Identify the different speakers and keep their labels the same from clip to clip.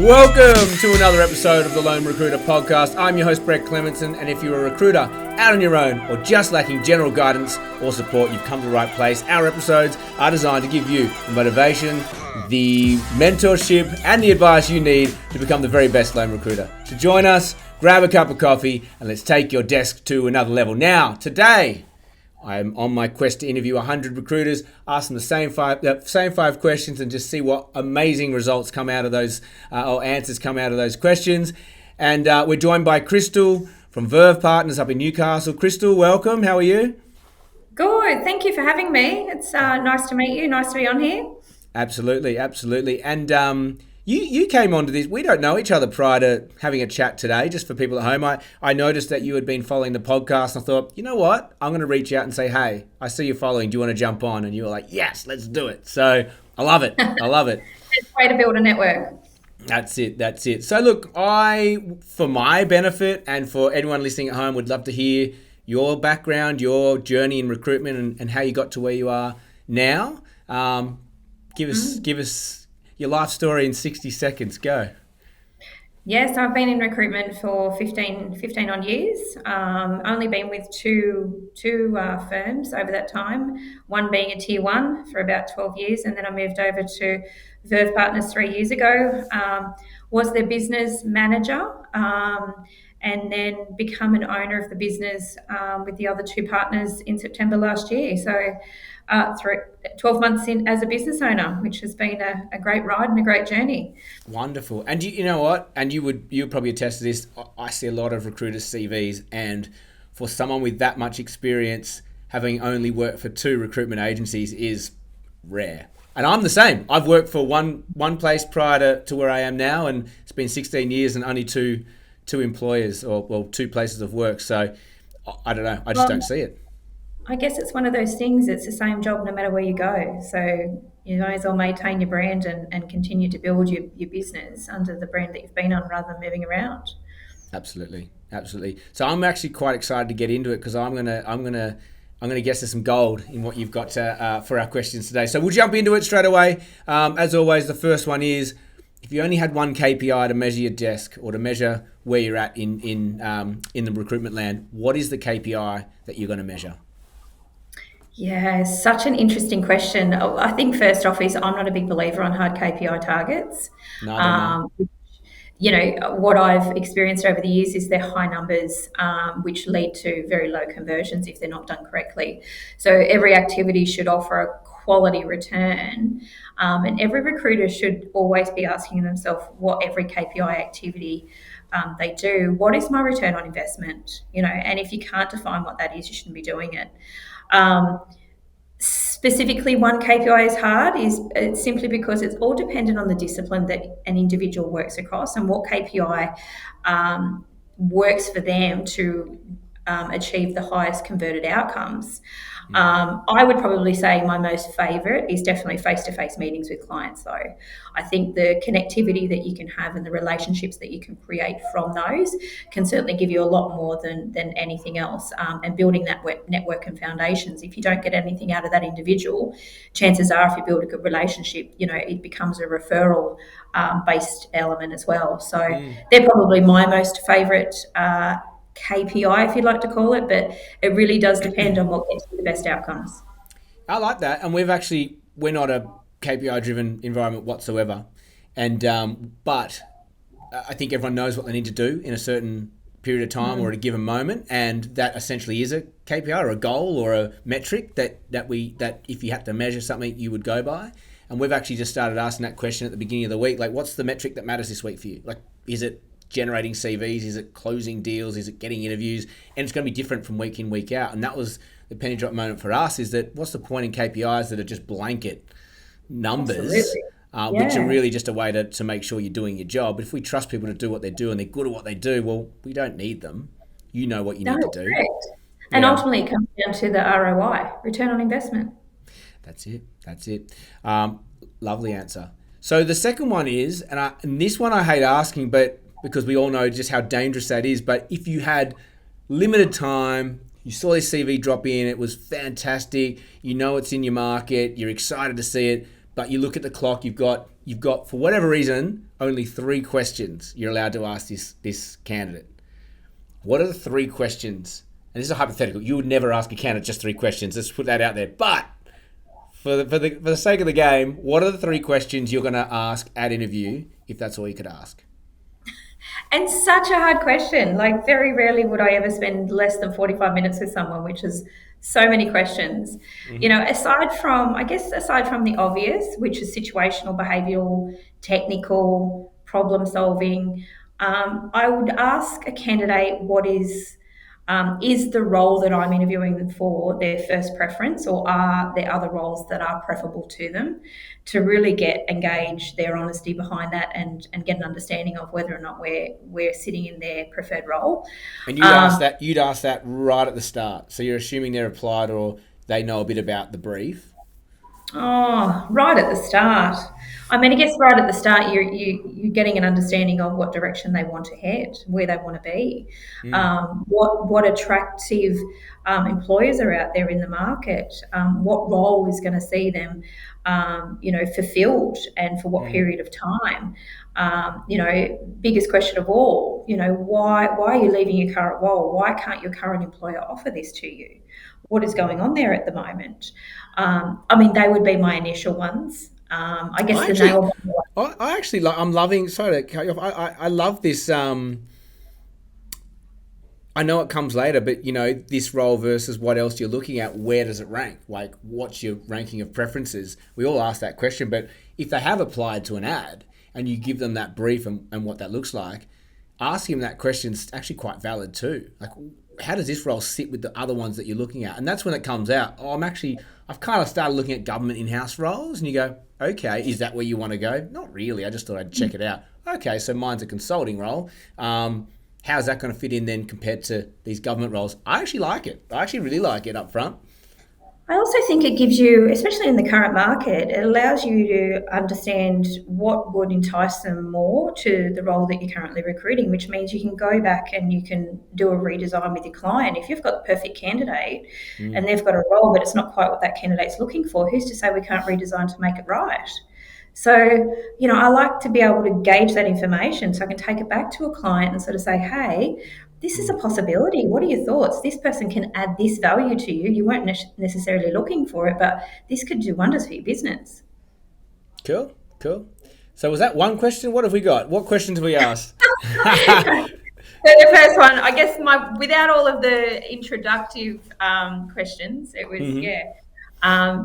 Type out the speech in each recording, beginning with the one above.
Speaker 1: Welcome to another episode of the Lone Recruiter Podcast. I'm your host, Brett Clementson, and if you're a recruiter out on your own or just lacking general guidance or support, you've come to the right place. Our episodes are designed to give you the motivation, the mentorship, and the advice you need to become the very best lone recruiter. So join us, grab a cup of coffee, and let's take your desk to another level. Now, today, I'm on my quest to interview 100 recruiters, ask them the same five questions and just see what amazing results come out of those, or answers come out of those questions. And we're joined by Krystle from Verve Partners up in Newcastle. Krystle, welcome. How are you?
Speaker 2: Good. Thank you for having me. It's nice to meet you. Nice to be on here.
Speaker 1: Absolutely. And you came onto this. We don't know each other prior to having a chat today, just for people at home. I noticed that you had been following the podcast, and I thought, you know what? I'm going to reach out and say, hey, I see you following. Do you want to jump on? And you were like, yes, let's do it. So I love it.
Speaker 2: It's a way to build a network.
Speaker 1: That's it. So look, for my benefit and for anyone listening at home, would love to hear your background, your journey in recruitment and how you got to where you are now. Give us your life story in 60 seconds. Go.
Speaker 2: Yes, I've been in recruitment for 15 odd years. Only been with two firms over that time, one being a tier one for about 12 years. And then I moved over to Verve Partners 3 years ago, was their business manager, and then become an owner of the business with the other two partners in September last year. So through 12 months in as a business owner, which has been a great ride and a great journey.
Speaker 1: Wonderful. And you know what? And you would probably attest to this. I see a lot of recruiters' CVs, and for someone with that much experience, having only worked for two recruitment agencies is rare. And I'm the same. I've worked for one place prior to where I am now, and it's been 16 years and only two employers, or two places of work. So I don't know. I just don't see it.
Speaker 2: I guess it's one of those things. It's the same job no matter where you go. So you may as well maintain your brand and continue to build your business under the brand that you've been on rather than moving around.
Speaker 1: Absolutely. So I'm actually quite excited to get into it because I'm gonna guess there's some gold in what you've got for our questions today. So we'll jump into it straight away. As always, the first one is, if you only had one KPI to measure your desk or to measure where you're at in the recruitment land, what is the KPI that you're going to measure?
Speaker 2: Yeah, such an interesting question. I think first off is I'm not a big believer on hard KPI targets.
Speaker 1: No.
Speaker 2: What I've experienced over the years is they're high numbers, which lead to very low conversions if they're not done correctly. So every activity should offer a quality return, and every recruiter should always be asking themselves what every KPI activity they do, what is my return on investment? And if you can't define what that is, you shouldn't be doing it. Specifically, one KPI is hard it's simply because it's all dependent on the discipline that an individual works across and what KPI works for them to achieve the highest converted outcomes. I would probably say my most favourite is definitely face-to-face meetings with clients, though. I think the connectivity that you can have and the relationships that you can create from those can certainly give you a lot more than anything else. And building that network and foundations, if you don't get anything out of that individual, chances are if you build a good relationship, it becomes a referral based element as well. So they're probably my most favourite KPI, if you'd like to call it, but it really does depend on what gets you the best outcomes.
Speaker 1: I like that, and we're not a KPI driven environment whatsoever, and but I think everyone knows what they need to do in a certain period of time or at a given moment, and that essentially is a KPI or a goal or a metric that if you had to measure something you would go by. And we've actually just started asking that question at the beginning of the week, like, what's the metric that matters this week for you? Like, is it generating CVs? Is it closing deals? Is it getting interviews? And it's going to be different from week in, week out. And that was the penny drop moment for us, is that what's the point in KPIs that are just blanket numbers, which are really just a way to make sure you're doing your job. But if we trust people to do what they do and they're good at what they do, well, we don't need them. You know what you need to do.
Speaker 2: Correct. And ultimately it comes down to the ROI, return on investment.
Speaker 1: That's it. Lovely answer. So the second one is, and this one I hate asking, but because we all know just how dangerous that is. But if you had limited time, you saw this CV drop in, it was fantastic, it's in your market, you're excited to see it, but you look at the clock, you've got you've got, for whatever reason, only 3 questions you're allowed to ask this candidate. What are the 3 questions? And this is a hypothetical. You would never ask a candidate just 3 questions. Let's put that out there. But for the sake of the game, what are the 3 questions you're going to ask at interview if that's all you could ask?
Speaker 2: And such a hard question. Like, very rarely would I ever spend less than 45 minutes with someone, which is so many questions. Aside from the obvious, which is situational, behavioral, technical, problem solving, I would ask a candidate is the role that I'm interviewing them for their first preference, or are there other roles that are preferable to them, to really engage their honesty behind that, and get an understanding of whether or not we're sitting in their preferred role.
Speaker 1: And
Speaker 2: Um,
Speaker 1: you'd ask that right at the start. So you're assuming they're applied or they know a bit about the brief.
Speaker 2: Oh, right at the start. I mean, I guess right at the start, you're getting an understanding of what direction they want to head, where they want to be,
Speaker 1: Mm,
Speaker 2: what attractive employers are out there in the market, what role is going to see them, fulfilled, and for what
Speaker 1: mm,
Speaker 2: period of time. Biggest question of all, why are you leaving your current role? Why can't your current employer offer this to you? What is going on there at the moment? They would be my initial ones. I guess
Speaker 1: I
Speaker 2: the
Speaker 1: actually,
Speaker 2: nail.
Speaker 1: I actually, I'm loving. Sorry to cut you off. I love this. I know it comes later, but this role versus what else you're looking at. Where does it rank? Like, what's your ranking of preferences? We all ask that question, but if they have applied to an ad and you give them that brief and what that looks like, asking them that question is actually quite valid too. Like, how does this role sit with the other ones that you're looking at? And that's when it comes out. Oh, I've kind of started looking at government in-house roles, and you go, okay, is that where you want to go? Not really. I just thought I'd check it out. Okay, so mine's a consulting role. How's that going to fit in then compared to these government roles? I actually like it. I actually really like it up front.
Speaker 2: I also think it gives you, especially in the current market, it allows you to understand what would entice them more to the role that you're currently recruiting, which means you can go back and you can do a redesign with your client. If you've got the perfect candidate and
Speaker 1: Mm,
Speaker 2: they've got a role, but it's not quite what that candidate's looking for, who's to say we can't redesign to make it right? So, I like to be able to gauge that information so I can take it back to a client and sort of say, hey, this is a
Speaker 1: mm.
Speaker 2: possibility. What are your thoughts? This person can add this value to you. You weren't necessarily looking for it, but this could do wonders for your business.
Speaker 1: Cool, cool. So was that one question? What have we got? What questions have we asked?
Speaker 2: So the first one, I guess, without all of the introductive questions, it was,
Speaker 1: Hmm.
Speaker 2: yeah.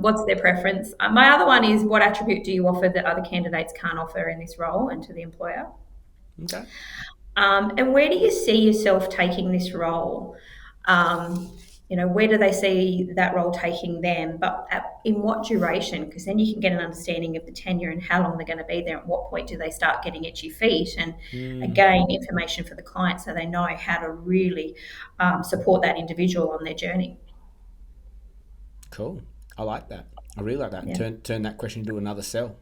Speaker 2: What's their preference? My other one is, what attribute do you offer that other candidates can't offer in this role and to the employer?
Speaker 1: Okay.
Speaker 2: And where do you see yourself taking this role? Where do they see that role taking them? But in what duration? Because then you can get an understanding of the tenure and how long they're going to be there. At what point do they start getting itchy feet? And
Speaker 1: Mm,
Speaker 2: again, information for the client so they know how to really support that individual on their journey.
Speaker 1: cool. I like that. I really like that.
Speaker 2: Yeah.
Speaker 1: Turn that question into another sell.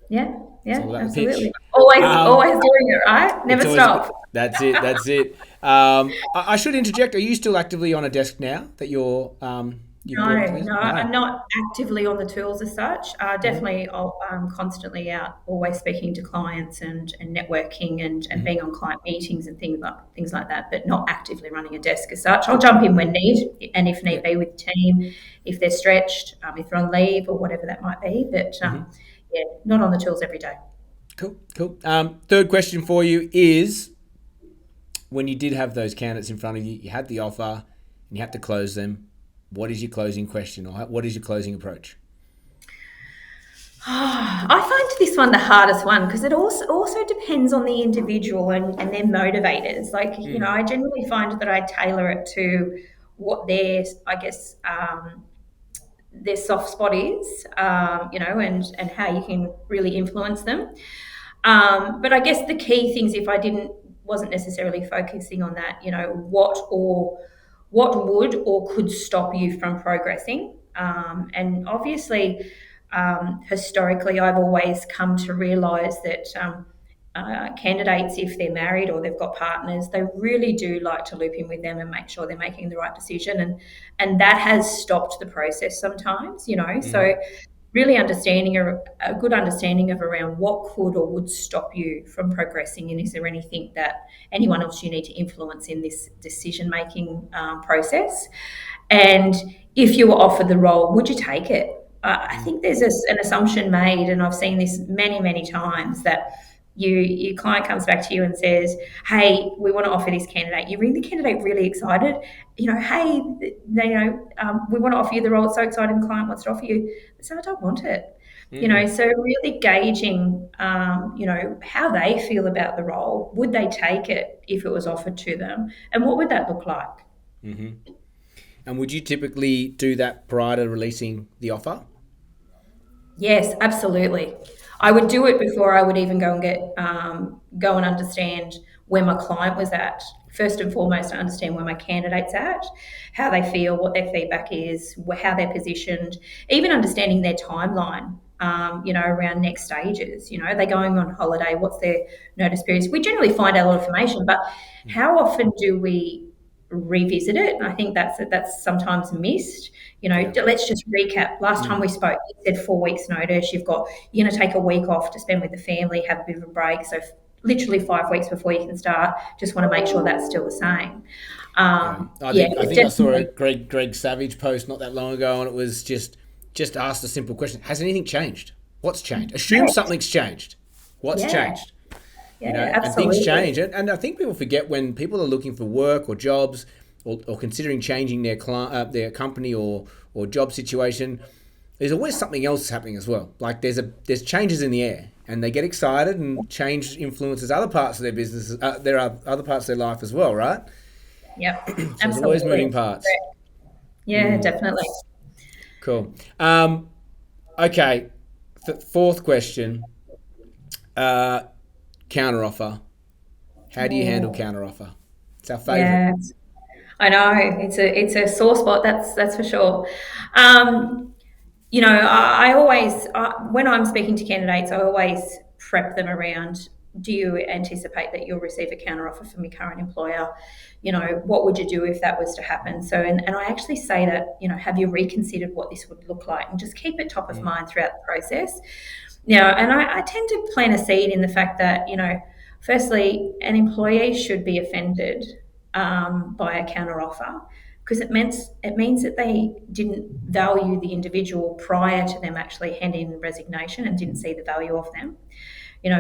Speaker 2: Yeah,
Speaker 1: It's
Speaker 2: yeah,
Speaker 1: all about the pitch.
Speaker 2: absolutely. Always,
Speaker 1: Um,
Speaker 2: always doing it right.
Speaker 1: it's
Speaker 2: Never
Speaker 1: always
Speaker 2: stop.
Speaker 1: that's it. That's it. I should interject. Are you still actively on a desk now that you've brought it
Speaker 2: No,
Speaker 1: together?
Speaker 2: no,
Speaker 1: No.
Speaker 2: I'm not actively on the tools as such.
Speaker 1: Hmm.
Speaker 2: Definitely, I'm constantly out, always speaking to clients and networking and
Speaker 1: Hmm.
Speaker 2: being on client meetings and things like that, but not actively running a desk as such. I'll jump in when need, and if
Speaker 1: Yeah.
Speaker 2: need be with the team, if they're stretched, if they're on leave or whatever that might be. But
Speaker 1: Hmm.
Speaker 2: yeah, not on the tools every day.
Speaker 1: Cool. Cool. Third question for you is: when you did have those candidates in front of you, you had the offer, and you had to close them. What is your closing question, or what is your closing approach?
Speaker 2: I find this one the hardest one because it also depends on the individual and their motivators. Like,
Speaker 1: Mm,
Speaker 2: I generally find that I tailor it to what I guess, their soft spot is, and how you can really influence them. But I guess the key things, if I wasn't necessarily focusing on that, what would or could stop you from progressing. And obviously, historically, I've always come to realise that candidates, if they're married or they've got partners, they really do like to loop in with them and make sure they're making the right decision, and that has stopped the process sometimes. So
Speaker 1: mm,
Speaker 2: really understanding a good understanding of around what could or would stop you from progressing, and is there anything that anyone else you need to influence in this decision making process, and if you were offered the role, would you take it? I
Speaker 1: Mm,
Speaker 2: think there's an assumption made, and I've seen this many times, that your client comes back to you and says, "Hey, we want to offer this candidate." You ring the candidate really excited, "Hey, we want to offer you the role. It's so exciting. The client wants to offer you." So I don't want it.
Speaker 1: mm,
Speaker 2: So really gauging, how they feel about the role. Would they take it if it was offered to them, and what would that look like?
Speaker 1: mm-hmm. And would you typically do that prior to releasing the offer?
Speaker 2: Yes, absolutely. I would do it before I would even go and understand where my client was at. First and foremost, I understand where my candidate's at, how they feel, what their feedback is, how they're positioned, even understanding their timeline. Around next stages. Are they going on holiday? What's their notice periods? We generally find out a lot of information, but how often do we revisit it? And I think that's sometimes missed.
Speaker 1: Yeah.
Speaker 2: Let's just recap. Last time
Speaker 1: Mm,
Speaker 2: we spoke, you said 4 weeks notice. You're going to take a week off to spend with the family, have a bit of a break. So literally 5 weeks before you can start. Just want to make sure that's still the same.
Speaker 1: yeah. I
Speaker 2: Yeah,
Speaker 1: think I
Speaker 2: it
Speaker 1: think I saw a
Speaker 2: definitely.
Speaker 1: Greg Savage post not that long ago, and it was just asked a simple question: has anything changed? What's changed? Assume
Speaker 2: Correct.
Speaker 1: something's changed. What's
Speaker 2: Yeah,
Speaker 1: changed?
Speaker 2: yeah,
Speaker 1: And things
Speaker 2: absolutely.
Speaker 1: change. And I think people forget when people are looking for work or jobs, or considering changing their company or job situation. There's always something else happening as well. Like there's changes in the air, and they get excited, and change influences other parts of their business. There are other parts of their life as well, right?
Speaker 2: Yep,
Speaker 1: So there's always
Speaker 2: absolutely.
Speaker 1: moving parts.
Speaker 2: Correct. Yeah, definitely.
Speaker 1: Cool. Okay. Fourth question. Uh, Counteroffer. How do you handle
Speaker 2: Oh,
Speaker 1: counteroffer? It's our favourite.
Speaker 2: yeah. I know it's a sore spot. That's for sure. Um, I always, when I'm speaking to candidates, I always prep them around, do you anticipate that you'll receive a counteroffer from your current employer? What would you do if that was to happen? So, and I actually say that, have you reconsidered what this would look like, and just keep it top of
Speaker 1: Mm,
Speaker 2: mind throughout the process. And I tend to plant a seed in the fact that, firstly, an employee should be offended by a counteroffer, because it means that they didn't value the individual prior to them actually handing in resignation and didn't see the value of them.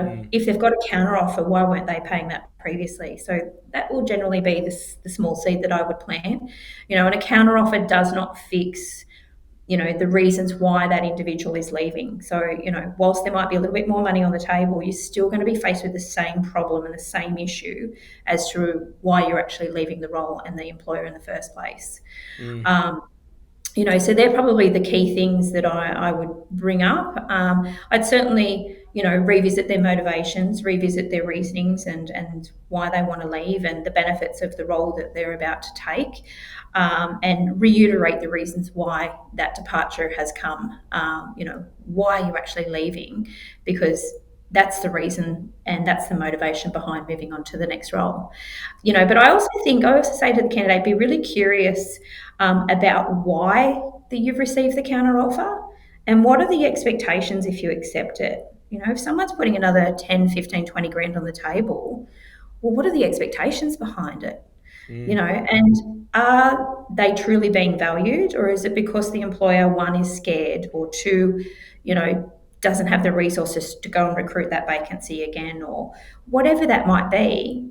Speaker 1: mm,
Speaker 2: If they've got a counteroffer, why weren't they paying that previously? So that will generally be the small seed that I would plant. And a counteroffer does not fix the reasons why that individual is leaving. So, whilst there might be a little bit more money on the table, you're still going to be faced with the same problem and the same issue as to why you're actually leaving the role and the employer in the first place.
Speaker 1: mm,
Speaker 2: Um, so they're probably the key things that I would bring up. I'd certainly, revisit their motivations, revisit their reasonings, and why they want to leave, and the benefits of the role that they're about to take, and reiterate the reasons why that departure has come. Why you're actually leaving, because that's the reason and that's the motivation behind moving on to the next role. But I also say to the candidate, be really curious about why that you've received the counter offer, and what are the expectations if you accept it. If someone's putting another 10, 15, 20 grand on the table, well, what are the expectations behind it?
Speaker 1: mm,
Speaker 2: And are they truly being valued, or is it because the employer, one, is scared, or two, doesn't have the resources to go and recruit that vacancy again, or whatever that might be?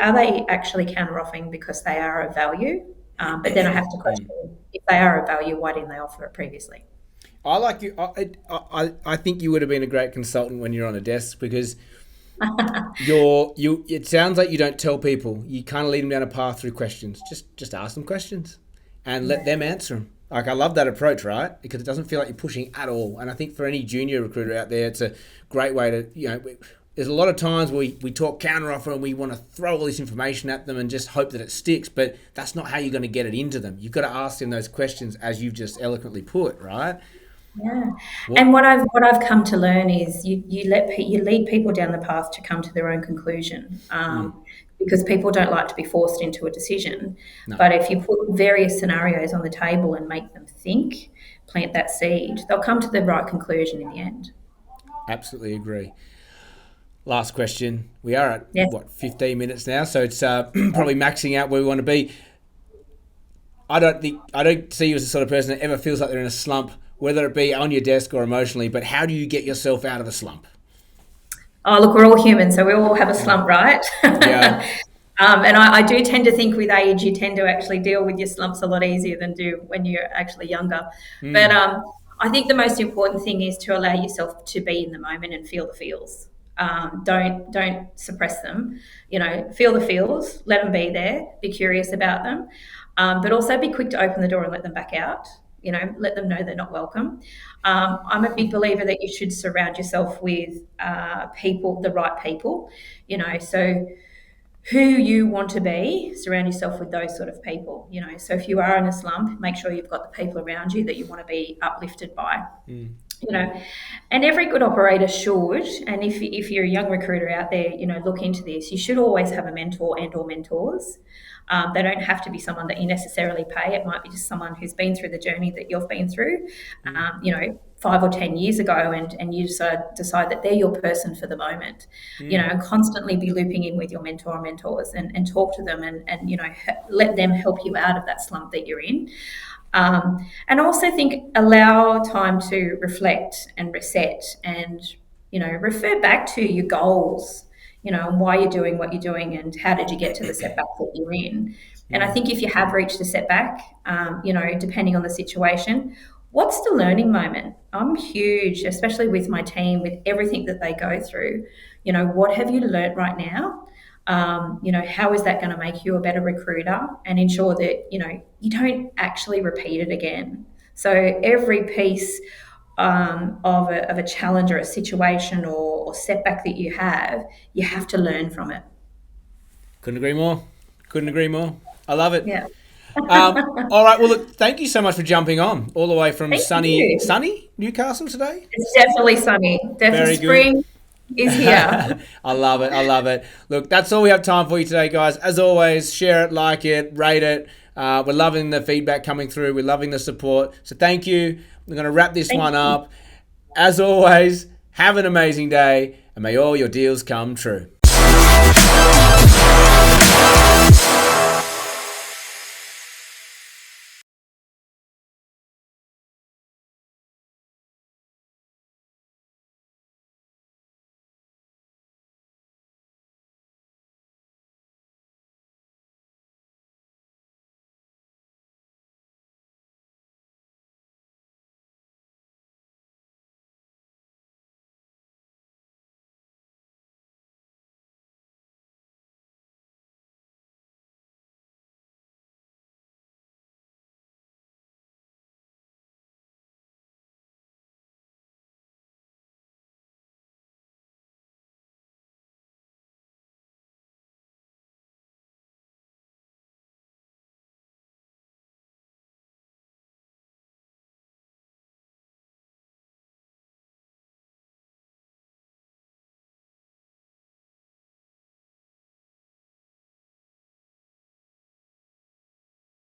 Speaker 2: Are they actually counter offering because they are of value? But then I have to
Speaker 1: mm.
Speaker 2: question, if they are of value, why didn't they offer it previously?
Speaker 1: I like you. I think you would have been a great consultant when you're on a desk, because It sounds like you don't tell people. You kind of lead them down a path through questions. Just ask them questions, and let them answer them. Like, I love that approach, right? Because it doesn't feel like you're pushing at all. And I think for any junior recruiter out there, it's a great way to, there's a lot of times we talk counteroffer and we want to throw all this information at them and just hope that it sticks, but that's not how you're going to get it into them. You've got to ask them those questions as you've just eloquently put, right?
Speaker 2: Yeah,
Speaker 1: What?
Speaker 2: and what I've come to learn is you lead people down the path to come to their own conclusion, because people don't like to be forced into a decision.
Speaker 1: No,
Speaker 2: But if you put various scenarios on the table and make them think, plant that seed, they'll come to the right conclusion in the end.
Speaker 1: absolutely agree. Last question. We are at
Speaker 2: Yes.
Speaker 1: what 15 minutes now, so it's probably maxing out where we want to be. I don't see you as the sort of person that ever feels like they're in a slump, whether it be on your desk or emotionally. But how do you get yourself out of a slump?
Speaker 2: Oh, look, we're all human, so we all have a slump, right?
Speaker 1: Yeah.
Speaker 2: And I do tend to think with age, you tend to actually deal with your slumps a lot easier than do when you're actually younger. But I think the most important thing is to allow yourself to be in the moment and feel the feels. Don't suppress them. Feel the feels, let them be there, be curious about them, but also be quick to open the door and let them back out. Let them know they're not welcome. I'm a big believer that you should surround yourself with people, the right people. So who you want to be, surround yourself with those sort of people. So if you are in a slump, make sure you've got the people around you that you want to be uplifted by. you know and every good operator should, and if you're a young recruiter out there, look into this. You should always have a mentor and or mentors. They don't have to be someone that you necessarily pay. It might be just someone who's been through the journey that you've been through 5 or 10 years ago, and you decide that they're your person for the moment. And constantly be looping in with your mentor or mentors, and talk to them, and let them help you out of that slump that you're in. And also think, allow time to reflect and reset, and refer back to your goals, and why you're doing what you're doing, and how did you get to the setback that you're in. And I think if you have reached a setback, depending on the situation, what's the learning moment? I'm huge, especially with my team, with everything that they go through. What have you learnt right now? How is that going to make you a better recruiter, and ensure that you don't actually repeat it again. So every piece of a challenge or a situation or setback that you have to learn from it.
Speaker 1: Couldn't agree more. Couldn't agree more. I love it.
Speaker 2: Yeah.
Speaker 1: All right. Well, look, thank you so much for jumping on all the way from
Speaker 2: Thank you.
Speaker 1: sunny Newcastle today.
Speaker 2: It's definitely sunny. Definitely
Speaker 1: Very good.
Speaker 2: spring is here.
Speaker 1: I love it. I love it. Look, that's all we have time for you today, guys. As always, share it, like it, rate it. We're loving the feedback coming through. We're loving the support. So thank you. We're going to wrap this
Speaker 2: Thank
Speaker 1: one
Speaker 2: you.
Speaker 1: up. As always, have an amazing day, and may all your deals come true.